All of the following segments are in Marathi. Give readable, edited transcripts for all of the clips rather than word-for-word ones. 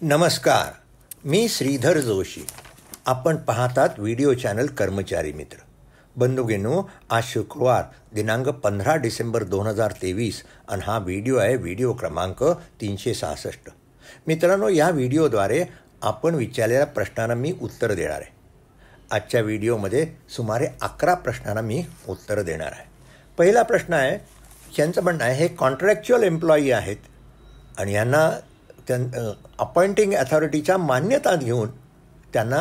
नमस्कार, मी श्रीधर जोशी. आपण पाहतात व्हिडिओ चॅनल कर्मचारी मित्र. बंधुगिनो, आज शुक्रवार दिनांक 15 डिसेंबर 2023 आणि हा व्हिडिओ आहे व्हिडिओ क्रमांक 366. मित्रांनो, या व्हिडिओद्वारे आपण विचारलेल्या प्रश्नांना मी उत्तर देणार आहे. आजच्या व्हिडिओमध्ये सुमारे 11 प्रश्नांना मी उत्तर देणार आहे. पहिला प्रश्न आहे, यांचं म्हणणं आहे हे कॉन्ट्रॅक्च्युअल एम्प्लॉई आहेत आणि यांना अपॉइंटिंग अथॉरिटीच्या मान्यता घेऊन त्यांना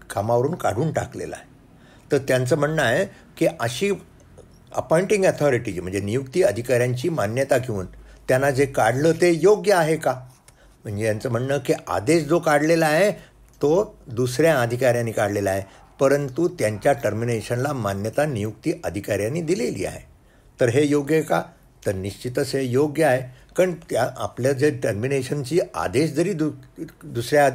कामावरून काढून टाकलेलं आहे. तर त्यांचं म्हणणं आहे की अशी अपॉइंटिंग अथॉरिटीची म्हणजे नियुक्ती अधिकाऱ्यांची मान्यता घेऊन त्यांना जे काढलं ते योग्य आहे का. म्हणजे यांचं म्हणणं की आदेश जो काढलेला आहे तो दुसऱ्या अधिकाऱ्यांनी काढलेला आहे, परंतु त्यांच्या टर्मिनेशनला मान्यता नियुक्ती अधिकाऱ्यांनी दिलेली आहे. तर हे योग्य आहे का? तर निश्चितच हे योग्य आहे. कारण त्या आपल्या जे टर्मिनेशनची आदेश जरी दुसऱ्या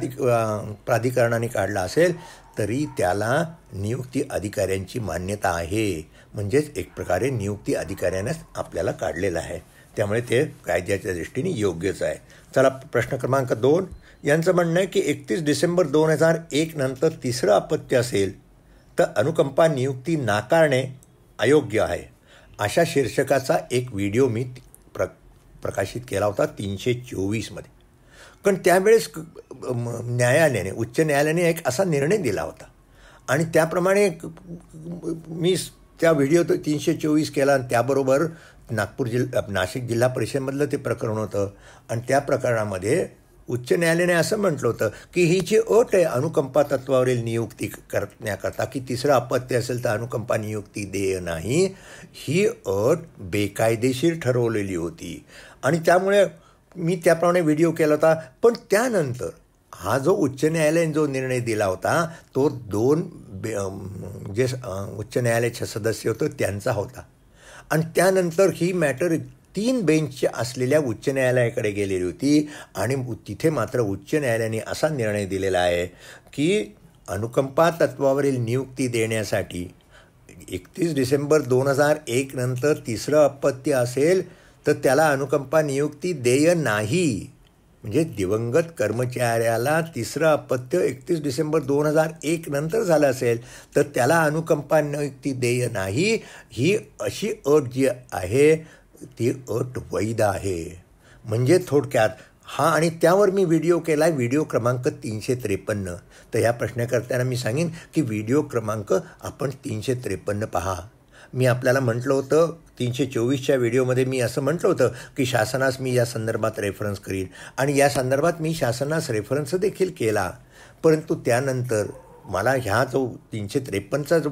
प्राधिकरणाने काढला असेल तरी त्याला नियुक्ती अधिकाऱ्यांची मान्यता आहे. म्हणजेच एक प्रकारे नियुक्ती अधिकाऱ्यानेच आपल्याला काढलेलं आहे. त्यामुळे ते कायद्याच्या दृष्टीने योग्यच आहे. चला, प्रश्न क्रमांक 2. यांचं म्हणणं आहे की 31 डिसेंबर 2001 नंतर तिसरं अपत्य असेल तर अनुकंपा नियुक्ती नाकारणे अयोग्य आहे. अशा शीर्षकाचा एक व्हिडिओ मी प्रकाशित केला होता 324मध्ये. पण त्यावेळेस न्यायालयाने उच्च न्यायालयाने एक असा निर्णय दिला होता आणि त्याप्रमाणे मी त्या व्हिडिओ 324 केला आणि त्याबरोबर नाशिक जिल्हा परिषदेमधलं ते प्रकरण होतं आणि त्या प्रकरणामध्ये उच्च न्यायालयाने असं म्हटलं होतं की ही जी अट आहे अनुकंपा तत्वावरील नियुक्ती करण्याकरता की तिसरं अपत्य असेल तर अनुकंपा नियुक्ती देय नाही, ही अट बेकायदेशीर ठरवलेली होती आणि त्यामुळे मी त्याप्रमाणे व्हिडिओ केला होता. पण त्यानंतर हा जो उच्च न्यायालयाने जो निर्णय दिला होता तो जे उच्च न्यायालयाचे सदस्य होते त्यांचा होता आणि त्यानंतर ही मॅटर 3 बेंचचे असलेल्या उच्च न्यायालयाकडे गेलेली होती आणि तिथे मात्र उच्च न्यायालयाने असा निर्णय दिलेला आहे की अनुकंपा तत्वावरील नियुक्ती देण्यासाठी 31 डिसेंबर 2001 नंतर तिसरं अपत्य असेल तर त्याला अनुकंपा नियुक्ती देय नाही. म्हणजे दिवंगत कर्मचाऱ्याला तिसरं अपत्य 31 डिसेंबर 2001 नंतर झालं असेल तर त्याला अनुकंपा नियुक्ती देय नाही. ही अशी अट जी आहे ती अट वैध आहे. म्हणजे थोडक्यात हा, आणि त्यावर मी व्हिडिओ केला आहे व्हिडिओ क्रमांक 353. तर ह्या प्रश्नकर्त्यांना मी सांगेन की व्हिडिओ क्रमांक आपण 353 पहा. मी आपल्याला म्हटलं होतं 324च्या व्हिडिओमध्ये मी असं म्हटलं होतं की शासनास मी या संदर्भात रेफरन्स करीन आणि या संदर्भात मी शासनास रेफरन्स देखील केला. परंतु त्यानंतर मला ह्या जो 353चा जो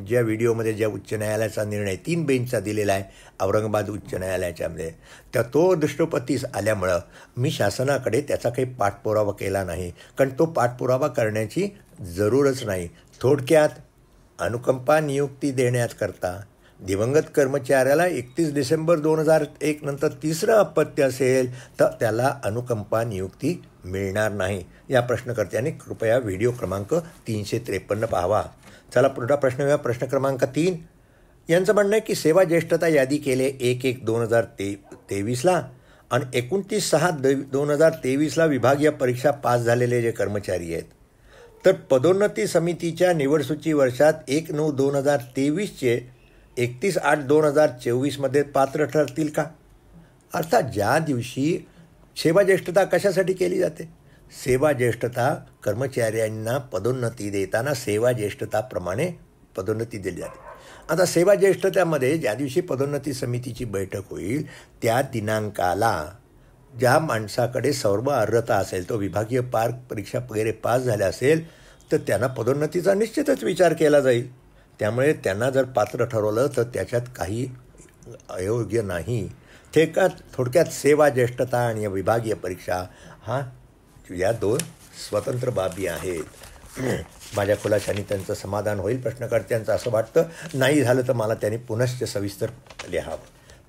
ज्या व्हिडिओमध्ये ज्या उच्च न्यायालयाचा निर्णय 3 बेंचचा दिलेला आहे औरंगाबाद उच्च न्यायालयाच्यामध्ये, तर तो दृष्टोपत्तीस आल्यामुळं मी शासनाकडे त्याचा काही पाठपुरावा केला नाही. कारण तो पाठपुरावा करण्याची जरूरच नाही. थोडक्यात अनुकंपा नियुक्ती देण्याकरता दिवंगत कर्मचाऱ्याला 31 डिसेंबर 2001 नंतर तिसरं अपत्य असेल तर त्याला अनुकंपा नियुक्ती मिळणार नाही. या प्रश्नकर्त्यांनी कृपया व्हिडिओ क्रमांक 353 पाहावा. चला, पुढचा प्रश्न घ्या. प्रश्न क्रमांक 3. यांचं म्हणणं आहे की सेवा ज्येष्ठता यादी केले 1/1/2023 आणि 29/6/2023 विभागीय परीक्षा पास झालेले जे कर्मचारी आहेत तर पदोन्नती समितीच्या निवडसूची वर्षात 1/9/2023 31/8/2024 पात्र ठरतील का? अर्थात ज्या दिवशी सेवा ज्येष्ठता कशासाठी केली जाते? सेवा ज्येष्ठता कर्मचाऱ्यांना पदोन्नती देताना सेवा ज्येष्ठताप्रमाणे पदोन्नती दिली जाते. आता सेवा ज्येष्ठतेमध्ये ज्या दिवशी पदोन्नती समितीची बैठक होईल त्या दिनांकाला ज्या माणसाकडे सर्व अर्हता असेल, तो विभागीय परीक्षा वगैरे पास झाल्या असेल तर त्यांना पदोन्नतीचा निश्चितच विचार केला जाईल. त्यामुळे त्यांना जर पात्र ठरवलं तर त्याच्यात काही अयोग्य नाही. थोडक्यात सेवा ज्येष्ठता आणि विभागीय परीक्षा या 2 स्वतंत्र बाबी आहेत. माझ्या खुलाशाने त्यांचं समाधान होईल प्रश्नकर्त्यांचं असं वाटतं. नाही झालं तर मला त्यांनी पुनश्च सविस्तर लिहावं.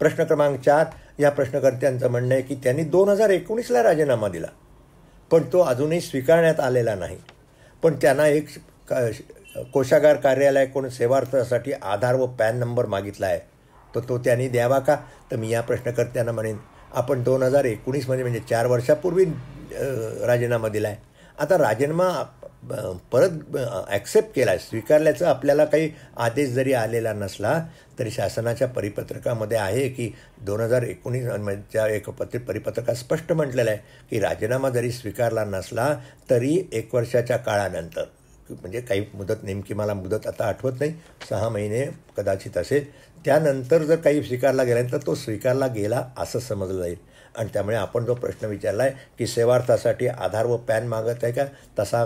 प्रश्न क्रमांक 4. या प्रश्नकर्त्यांचं म्हणणं आहे की त्यांनी 2019ला राजीनामा दिला पण तो अजूनही स्वीकारण्यात आलेला नाही. पण त्यांना एक कोषागार कार्यालयाकडून सेवार्थासाठी आधार व पॅन नंबर मागितला आहे तर तो त्यांनी द्यावा का? तर मी या प्रश्नकर्त्यांना म्हणेन आपण 2019मध्ये म्हणजे 4 वर्षापूर्वी राजीनामा दिला आहे. आता राजीनामा परत ॲक्सेप्ट केला आहे, स्वीकारल्याचं आपल्याला काही आदेश जरी आलेला नसला तरी शासनाच्या परिपत्रकामध्ये आहे की 2019च्या एक परिपत्रकात स्पष्ट म्हटलेलं आहे की राजीनामा जरी स्वीकारला नसला तरी 1 वर्षाच्या काळानंतर, म्हणजे काही मुदत, नेमकी मला मुदत आता आठवत नाही, 6 महिने कदाचित असेल, त्यानंतर जर काही स्वीकारला गेल्यानंतर तो स्वीकारला गेला असं समजलं जाईल. आणि त्यामुळे आपण जो प्रश्न विचारला आहे की सेवार्थासाठी आधार व पॅन मागत आहे का, तसा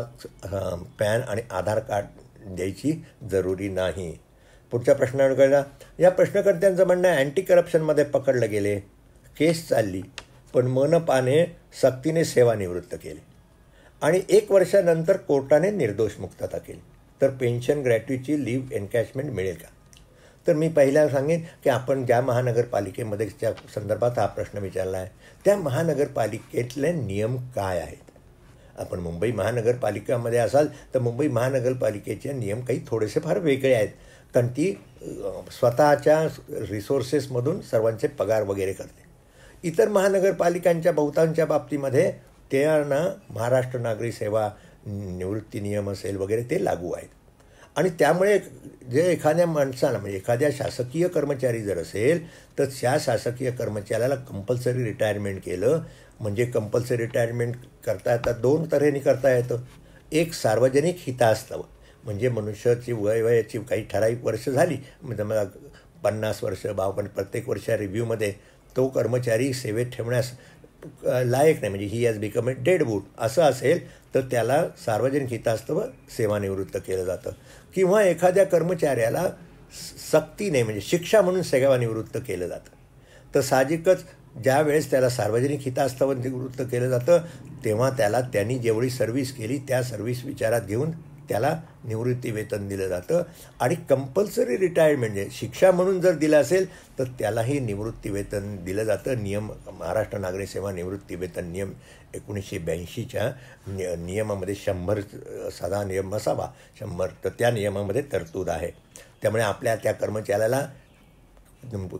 पॅन आणि आधार कार्ड द्यायची जरुरी नाही. पुढच्या प्रश्नावर या प्रश्नकर्त्यांचं म्हणणं आहे अँटी करप्शनमध्ये पकडले गेले, केस चालली, पण मनपाने सक्तीने सेवानिवृत्त केले आणि 1 वर्षानंतर कोर्टाने निर्दोष मुक्तता केली, तर पेन्शन ग्रॅट्युटीची लिव्ह एनकॅशमेंट मिळेल का? तर मी पहिला सांगेन की आपण ज्या महानगरपालिकेमध्ये त्या संदर्भात हा प्रश्न विचारला आहे त्या महानगरपालिकेतले नियम काय आहेत. आपण मुंबई महानगरपालिकामध्ये असाल तर मुंबई महानगरपालिकेचे नियम काही थोडेसे फार वेगळे आहेत, कारण ती स्वतःच्या रिसोर्सेसमधून सर्वांचे पगार वगैरे करते. इतर महानगरपालिकांच्या बहुतांच्या बाबतीमध्ये त्यांना महाराष्ट्र नागरी सेवा निवृत्ती नियम असेल वगैरे ते लागू आहेत. आणि त्यामुळे जे एखाद्या माणसाला, म्हणजे एखाद्या शासकीय कर्मचारी जर असेल तर त्या शासकीय कर्मचाऱ्याला कंपल्सरी रिटायरमेंट केलं म्हणजे कंपल्सरी रिटायरमेंट करता येतात, 2 तऱ्हेने करता येतं. एक सार्वजनिक हितास्तव, म्हणजे मनुष्याची वयाची काही ठराविक वर्ष झाली, म्हणजे मला 50 वर्ष 52, प्रत्येक वर्षा रिव्ह्यूमध्ये तो कर्मचारी सेवेत ठेवण्यास लायक नाही, म्हणजे he has become a dead wood असं असेल तर त्याला सार्वजनिक हितास्तव सेवानिवृत्त केलं जातं. किंवा एखाद्या कर्मचाऱ्याला सक्तीने म्हणजे शिक्षा म्हणून सेवानिवृत्त केलं जातं, तर साहजिकच ज्या वेळेस त्याला सार्वजनिक हितास्तव निवृत्त केलं जातं तेव्हा त्याला त्यांनी जेवढी सर्व्हिस केली त्या सर्व्हिस विचारात घेऊन त्याला निवृत्ती वेतन दिलं जातं. आणि कंपल्सरी रिटायरमेंट म्हणजे शिक्षा म्हणून जर दिलं असेल तर त्यालाही निवृत्ती वेतन दिलं जातं. नियम महाराष्ट्र नागरी सेवा निवृत्ती वेतन नियम 1982च्या नियमामध्ये 100 साधा नियम असावा, 100, तर त्या नियमामध्ये तरतूद आहे. त्यामुळे आपल्या त्या कर्मचाऱ्याला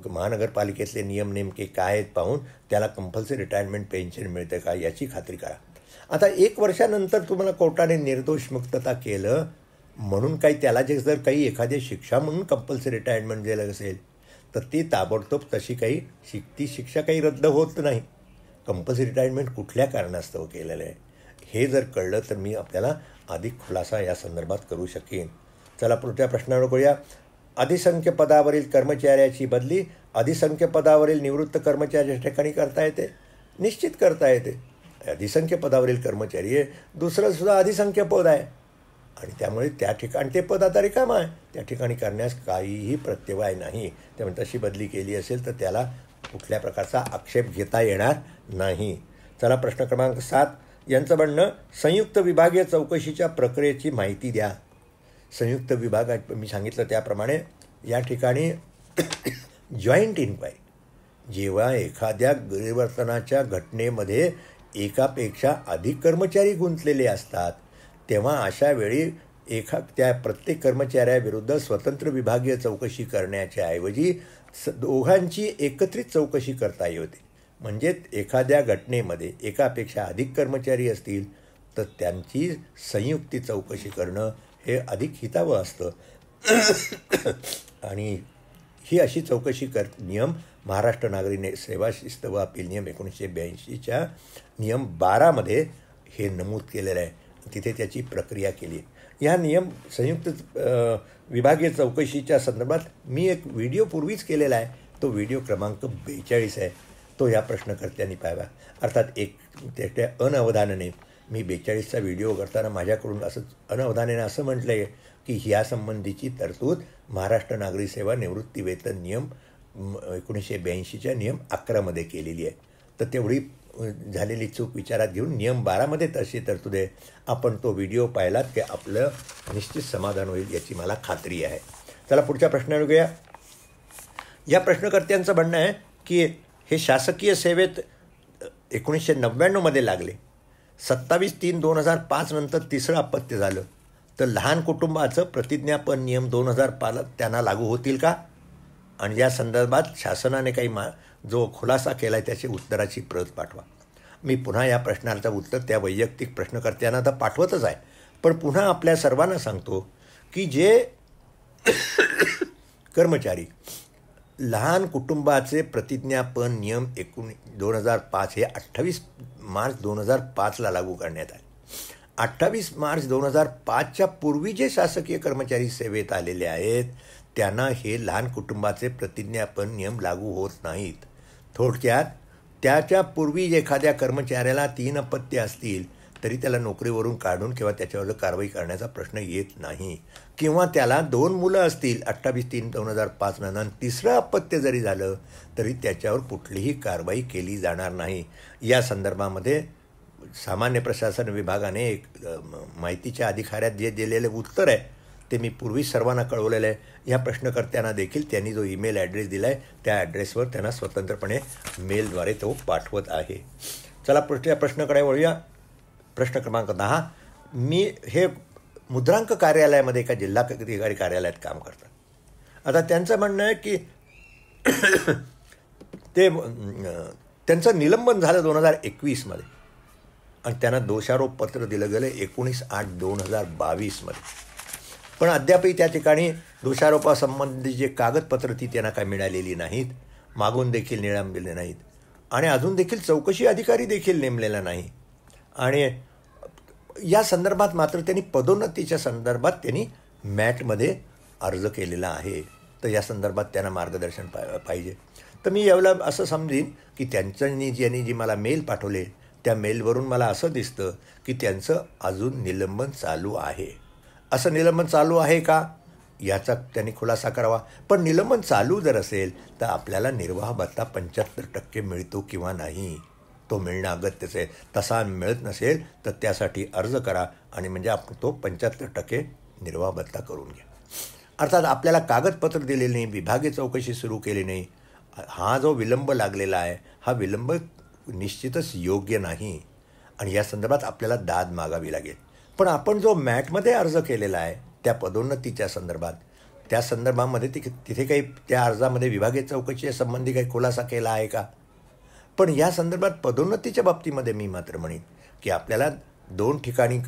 महानगरपालिकेतले नियम नेमके काय आहेत पाहून त्याला कंपल्सरी रिटायरमेंट पेन्शन मिळते का याची खात्री करा. आता 1 वर्षानंतर तुम्हाला कोर्टाने निर्दोष मुक्तता केलं म्हणून काही त्याला जे जर काही एखादी शिक्षा म्हणून कंपल्सरी रिटायरमेंट दिलं असेल तर ती ताबडतोब तशी काही ती शिक्षा काही रद्द होत नाही. कंपल्सरी रिटायरमेंट कुठल्या कारणास्तव केलेलं आहे हे जर कळलं तर मी आपल्याला अधिक खुलासा या संदर्भात करू शकेन. चला पुढच्या प्रश्नावर करूया. अधिसंख्य पदावरील कर्मचाऱ्याची बदली अधिसंख्य पदावरील निवृत्त कर्मचाऱ्याच्या ठिकाणी करता येते, निश्चित करता येते. अधिसंख्य पदावरील कर्मचारी आहे, दुसरंसुद्धा अधिसंख्य पद आहे आणि त्यामुळे त्या ठिकाणी ते पद आता रिकामं आहे, त्या ठिकाणी करण्यास काहीही प्रत्यवाय नाही. त्यामुळे तशी बदली केली असेल तर त्याला कुठल्या प्रकारचा आक्षेप घेता येणार नाही. चला प्रश्न क्रमांक 7 यांचं म्हणणं संयुक्त विभागीय चौकशीच्या प्रक्रियेची माहिती द्या. संयुक्त विभागात मी सांगितलं त्याप्रमाणे या ठिकाणी जॉईंट इन्क्वायरी, जेव्हा एखाद्या गैरवर्तनाच्या घटनेमध्ये एकापेक्षा अधिक कर्मचारी गुंतलेले असतात तेव्हा अशा वेळी त्या प्रत्येक कर्मचाऱ्याविरुद्ध स्वतंत्र विभागीय चौकशी करण्याच्या ऐवजी दोघांची एकत्रित चौकशी करता येते. म्हणजे एखाद्या घटनेमध्ये एकापेक्षा अधिक कर्मचारी असतील तर त्यांची संयुक्ती चौकशी करणं हे अधिक हितावं असतं. आणि ही अशी चौकशी नियम महाराष्ट्र नागरी सेवा शिस्त व अपील नियम 1982च्या नियम 12मध्ये हे नमूद केलेलं आहे. तिथे त्याची प्रक्रिया केली आहे. ह्या नियम संयुक्त विभागीय चौकशीच्या संदर्भात मी एक व्हिडिओ पूर्वीच केलेला आहे, तो व्हिडिओ क्रमांक 42 आहे, तो या प्रश्नकर्त्यांनी पाहावा. अर्थात एक त्या अनवधानाने मी 42चा व्हिडिओ करताना माझ्याकडून अनवधानाने असं म्हटलं आहे की ह्यासंबंधीची तरतूद महाराष्ट्र नागरी सेवा निवृत्ती वेतन नियम 1982च्या नियम 11मध्ये केलेली आहे. तर तेवढी झालेली चूक विचारात घेऊन नियम 12मध्ये तशी तरतूद आहे. आपण तो व्हिडिओ पाहिलात की आपलं निश्चित समाधान होईल याची मला खात्री आहे. चला पुढच्या प्रश्नावर घेऊया. या प्रश्नकर्त्यांचं म्हणणं आहे की हे शासकीय सेवेत 1999मध्ये लागले, 27/3/2005 नंतर तिसरं अपत्य झालं, तर लहान कुटुंबाचं प्रतिज्ञापन नियम 2005 त्यांना लागू होतील का? आणि या संदर्भात शासनाने काही जो खुलासा केला आहे त्याची उत्तराची प्रत पाठवा. मी पुन्हा या प्रश्नाचं उत्तर त्या वैयक्तिक प्रश्नकर्त्यांना तर पाठवतच आहे, पण पुन्हा आपल्या सर्वांना सांगतो की जे कर्मचारी लहान कुटुंबाचे प्रतिज्ञापन नियम 2005 हे 28 मार्च 2005ला लागू करण्यात आले. 28 मार्च 2005च्या पूर्वी जे शासकीय कर्मचारी सेवेत आलेले आहेत त्यांना हे लहान कुटुंबाचे प्रतिज्ञापन नियम लागू होत नाहीत. थोडक्यात त्याच्या पूर्वी एखाद्या कर्मचाऱ्याला 3 अपत्य असतील तरी त्याला नोकरीवरून काढून किंवा त्याच्यावर कारवाई करण्याचा प्रश्न येत नाही, किंवा त्याला 2 मुलं असतील 28/3/2005 नंतर 3रं अपत्य जरी झालं तरी त्याच्यावर कुठलीही कारवाई केली जाणार नाही. या संदर्भामध्ये सामान्य प्रशासन विभागाने एक माहितीच्या अधिकाऱ्यात जे दिलेले उत्तर आहे ते मी पूर्वी सर्वांना कळवलेलं आहे. या प्रश्नकर्त्यांना देखील त्यांनी जो ईमेल ॲड्रेस दिला आहे त्या ॲड्रेसवर त्यांना स्वतंत्रपणे मेलद्वारे तो पाठवत आहे. चला पुढच्या प्रश्नाकडे वळूया. प्रश्न क्रमांक 10. मी हे मुद्रांक कार्यालयामध्ये एका जिल्हाधिकारी कार्यालयात काम करतात. आता त्यांचं म्हणणं आहे की ते त्यांचं निलंबन झालं 2021मध्ये आणि त्यांना दोषारोप पत्र दिलं गेलं 19/8/2022मध्ये, पण अद्यापही त्या ठिकाणी दोषारोपासंबंधी जे कागदपत्र ती त्यांना काय मिळालेली नाहीत, मागून देखील निलंबिले नाहीत आणि अजून देखील चौकशी अधिकारी देखील नेमलेला नाही. आणि या संदर्भात मात्र त्यांनी पदोन्नतीच्या संदर्भात त्यांनी मॅटमध्ये अर्ज केलेला आहे. तर या संदर्भात त्यांना मार्गदर्शन पाहिजे. तर मी यावेळेला असं समजेन की ज्यांनी जी मला मेल पाठवले त्या मेलवरून मला असं दिसतं की त्यांचं अजून निलंबन चालू आहे. असं निलंबन चालू आहे का याचा त्यांनी खुलासा करावा. पण निलंबन चालू जर असेल तर आपल्याला निर्वाह भत्ता 75% मिळतो किंवा नाही तो मिळणं अगत्यच आहे. तसा मिळत नसेल तर त्यासाठी अर्ज करा आणि म्हणजे आपण तो 75% निर्वाह भत्ता करून घ्या. अर्थात आपल्याला कागदपत्र दिलेले नाही, विभागीय चौकशी सुरू केली नाही, हा जो विलंब लागलेला आहे हा विलंब निश्चितच योग्य नाही आणि या संदर्भात आपल्याला दाद मागावी लागेल. पण आपण जो मॅटमध्ये अर्ज केलेला आहे त्या पदोन्नतीच्या संदर्भात त्या संदर्भामध्ये तिथे काही त्या अर्जामध्ये विभागीय चौकशी संबंधी काही खुलासा केला आहे का? पण या संदर्भात पदोन्नतीच्या बाबतीमध्ये मी मात्र म्हणेन की आपल्याला 2 ठिकाणी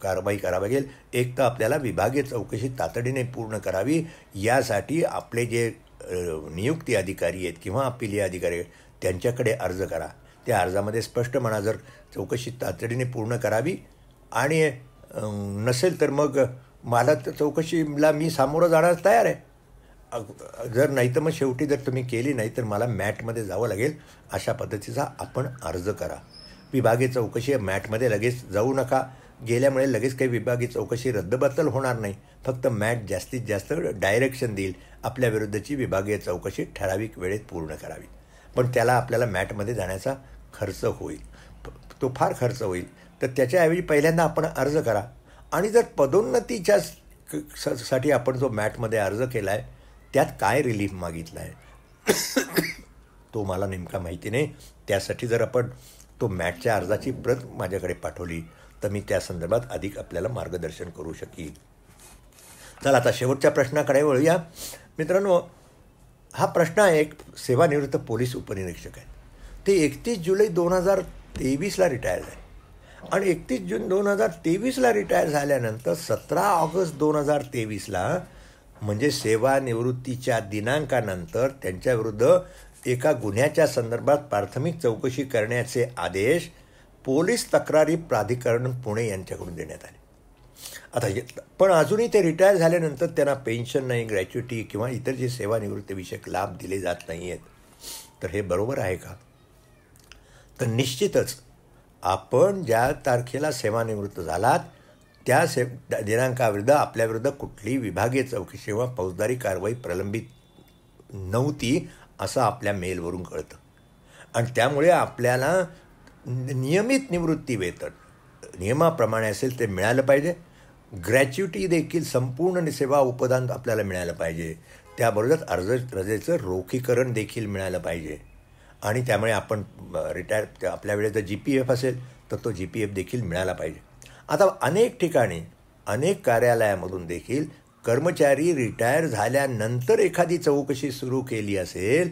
कारवाई करावी लागेल. एक तर आपल्याला विभागीय चौकशी तातडीने पूर्ण करावी, यासाठी आपले जे नियुक्ती अधिकारी आहेत किंवा अपिलीय अधिकारी आहेत त्यांच्याकडे अर्ज करा. त्या अर्जामध्ये स्पष्ट म्हणा जर चौकशी तातडीने पूर्ण करावी आणि नसेल तर मग मला तर चौकशीला मी सामोरं जाण्यास तयार आहे, जर नाही तर मग शेवटी जर तुम्ही केली नाही तर मला मॅटमध्ये जावं लागेल, अशा पद्धतीचा आपण अर्ज करा. विभागीय चौकशी मॅटमध्ये लगेच जाऊ नका. गेल्यामुळे लगेच काही विभागीय चौकशी रद्दबातल होणार नाही, फक्त मॅट जास्तीत जास्त डायरेक्शन देईल आपल्या विरुद्धची विभागीय चौकशी ठराविक वेळेत पूर्ण करावी. पण त्याला आपल्याला मॅटमध्ये जाण्याचा खर्च होईल, तो फार खर्च होईल. तर त्याच्याऐवजी पहिल्यांदा आपण अर्ज करा आणि जर पदोन्नतीच्या साठी आपण जो मॅटमध्ये अर्ज केला आहे त्यात काय रिलीफ मागितला आहे तो मला नेमका माहिती नाही. त्यासाठी जर आपण तो मॅटच्या अर्जाची प्रत माझ्याकडे पाठवली तर मी त्या संदर्भात अधिक आपल्याला मार्गदर्शन करू शकीन. चला आता शेवटच्या प्रश्नाकडे वळूया. मित्रांनो, हा प्रश्न आहे एक सेवानिवृत्त पोलीस उपनिरीक्षक आहे. ते 31 जुलै 2023ला रिटायर झाले आणि 31 जून 2023ला रिटायर झाल्यानंतर 17 ऑगस्ट 2023ला म्हणजे सेवानिवृत्तीच्या दिनांकानंतर त्यांच्याविरुद्ध एका गुन्ह्याच्या संदर्भात प्राथमिक चौकशी करण्याचे आदेश पोलीस तक्रारी प्राधिकरण पुणे यांच्याकडून देण्यात आले. आता पण अजूनही ते रिटायर झाल्यानंतर त्यांना पेन्शन नाही, ग्रॅच्युटी किंवा इतर जे सेवानिवृत्तीविषयक लाभ दिले जात नाही आहेत. तर हे बरोबर आहे का? तर निश्चितच आपण ज्या तारखेला सेवानिवृत्त झालात त्या दिनांकाविरुद्ध आपल्याविरुद्ध कुठलीही विभागीय चौकशी किंवा फौजदारी कारवाई प्रलंबित नव्हती असं आपल्या मेलवरून कळतं आणि त्यामुळे आपल्याला नियमित निवृत्ती वेतन नियमाप्रमाणे असेल ते मिळालं पाहिजे. ग्रॅच्युटी देखील संपूर्ण सेवा उपदान आपल्याला मिळालं पाहिजे. त्याबरोबरच रजेचं रोखीकरण देखील मिळालं पाहिजे आणि त्यामुळे आपण रिटायर आपल्या वेळेस जर GPF असेल तर तो GPF देखील मिळाला पाहिजे. आता अनेक ठिकाणी अनेक कार्यालयामधून देखील कर्मचारी रिटायर झाल्यानंतर एखादी चौकशी सुरू केली असेल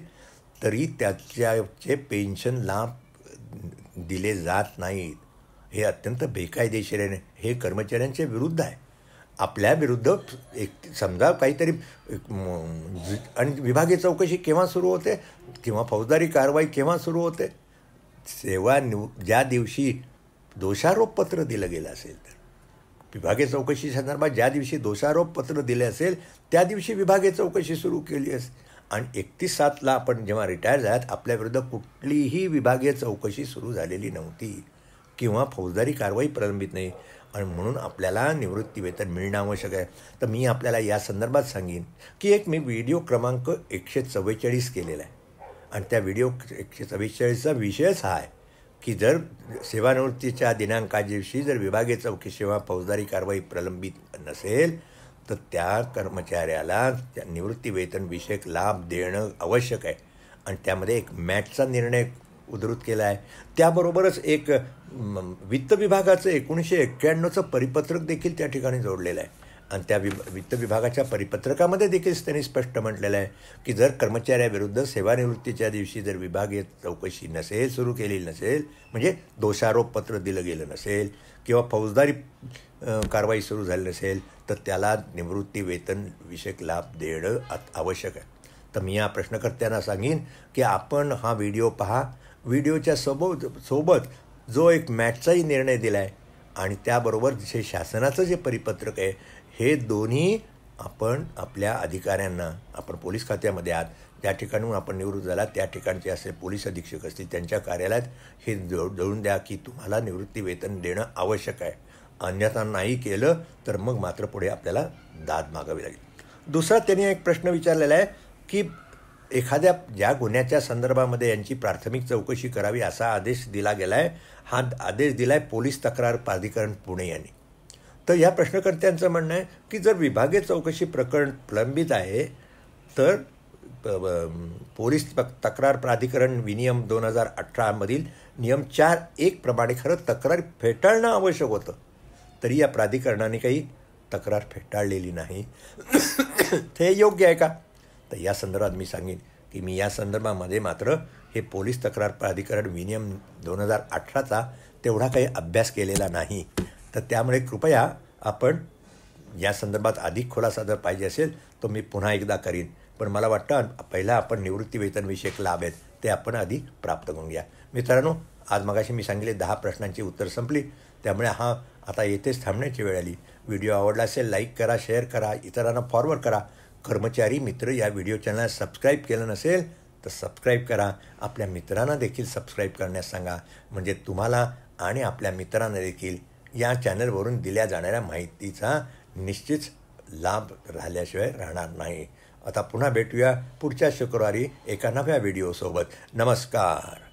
तरी त्याचे पेन्शन लाभ दिले जात नाहीत. हे अत्यंत बेकायदेशीर आहे. हे कर्मचाऱ्यांच्या विरुद्ध आहे. आपल्या विरुद्ध एक समजा काहीतरी आणि विभागीय चौकशी केव्हा सुरू होते किंवा फौजदारी कारवाई केव्हा सुरू होते? ज्या दिवशी दोषारोपपत्र दिलं गेलं असेल तर विभागीय चौकशी संदर्भात ज्या दिवशी दोषारोपपत्र दिले असेल त्या दिवशी विभागीय चौकशी सुरू केली असेल. आणि 31/7 आपण जेव्हा रिटायर झाल्यात आपल्याविरुद्ध कुठलीही विभागीय चौकशी सुरू झालेली नव्हती किंवा फौजदारी कारवाई प्रलंबित नाही. आणि म्हणून आपल्याला निवृत्तीवेतन मिळणं आवश्यक आहे. तर मी आपल्याला या संदर्भात सांगेन की एक मी व्हिडिओ क्रमांक 144 केलेला आहे. आणि त्या व्हिडिओ 144चा विषयच हा आहे की जर सेवानिवृत्तीच्या दिनांका दिवशी जर विभागीय चौकशी किंवा फौजदारी कारवाई प्रलंबित नसेल तर त्या कर्मचाऱ्याला त्या निवृत्तीवेतन विषयक लाभ देणं आवश्यक आहे. आणि त्यामध्ये एक मॅटचा निर्णय उद्धृत केला आहे. त्याबरोबरच एक वित्त विभागाचं 1991चं परिपत्रक देखील त्या ठिकाणी जोडलेलं आहे. आणि त्या वित्त विभागाच्या परिपत्रकामध्ये देखील त्यांनी स्पष्ट म्हटलेलं आहे की जर कर्मचाऱ्याविरुद्ध सेवानिवृत्तीच्या दिवशी जर विभागीय चौकशी नसेल सुरू केलेली नसेल म्हणजे दोषारोपपत्र दिलं गेलं नसेल किंवा फौजदारी कारवाई सुरू झाली नसेल तर त्याला निवृत्ती वेतन विषयक लाभ देणं आवश्यक आहे. तर मी या प्रश्नकर्त्यांना सांगेन की आपण हा व्हिडिओ पहा. व्हिडिओच्या सोबत जो एक मॅटचाही निर्णय दिला आहे आणि त्याबरोबर जे शासनाचं जे परिपत्रक आहे हे दोन्ही आपण आपल्या अधिकाऱ्यांना आपण पोलीस खात्यामध्ये आहात ज्या ठिकाणून आपण निवृत्त झाला त्या ठिकाणचे असे पोलीस अधीक्षक असतील त्यांच्या कार्यालयात हे जोडून द्या की तुम्हाला निवृत्ती वेतन देणं आवश्यक आहे. अन्यथा नाही केलं तर मग मात्र पुढे आपल्याला दाद मागावी लागेल. दुसरा त्यांनी एक प्रश्न विचारलेला आहे की एखाद्या ज्या गुन्ह्याच्या संदर्भामध्ये यांची प्राथमिक चौकशी करावी असा आदेश दिला गेला आहे. हा आदेश दिला आहे पोलीस तक्रार प्राधिकरण पुणे यांनी. तर या प्रश्नकर्त्यांचं म्हणणं आहे की जर विभागीय चौकशी प्रकरण प्रलंबित आहे तर पोलीस तक्रार प्राधिकरण विनियम 2018 नियम 4(1) प्रमाणे खरं तक्रार फेटाळणं आवश्यक होतं. तरी या प्राधिकरणाने काही तक्रार फेटाळलेली नाही. ते योग्य आहे का? तर या संदर्भात मी सांगेन की मी या संदर्भामध्ये मात्र हे पोलीस तक्रार प्राधिकरण विनियम 2018चा तेवढा काही अभ्यास केलेला नाही. तर त्यामुळे कृपया आपण या संदर्भात अधिक खुलासा जर पाहिजे असेल तर मी पुन्हा एकदा करीन. पण मला वाटतं पहिला आपण निवृत्तीवेतनविषयक लाभ आहेत ते आपण आधी प्राप्त करून घ्या. मित्रांनो, आज मगाशी मी सांगितले 10 प्रश्नांची उत्तर संपली. त्यामुळे हा आता येथेच थांबण्याची वेळ आली. व्हिडिओ आवडला असेल लाईक करा, शेअर करा, इतरांना फॉरवर्ड करा. कर्मचारी मित्र या व्हिडिओ चॅनलला सबस्क्राईब केलं नसेल तर सबस्क्राईब करा. आपल्या मित्रांना देखील सबस्क्राईब करण्यास सांगा म्हणजे तुम्हाला आणि आपल्या मित्रांना देखील या चॅनलवरून दिल्या जाणाऱ्या माहितीचा निश्चित लाभ राहिल्याशिवाय राहणार नाही. आता पुन्हा भेटूया पुढच्या शुक्रवारी एका नव्या व्हिडिओसोबत. नमस्कार.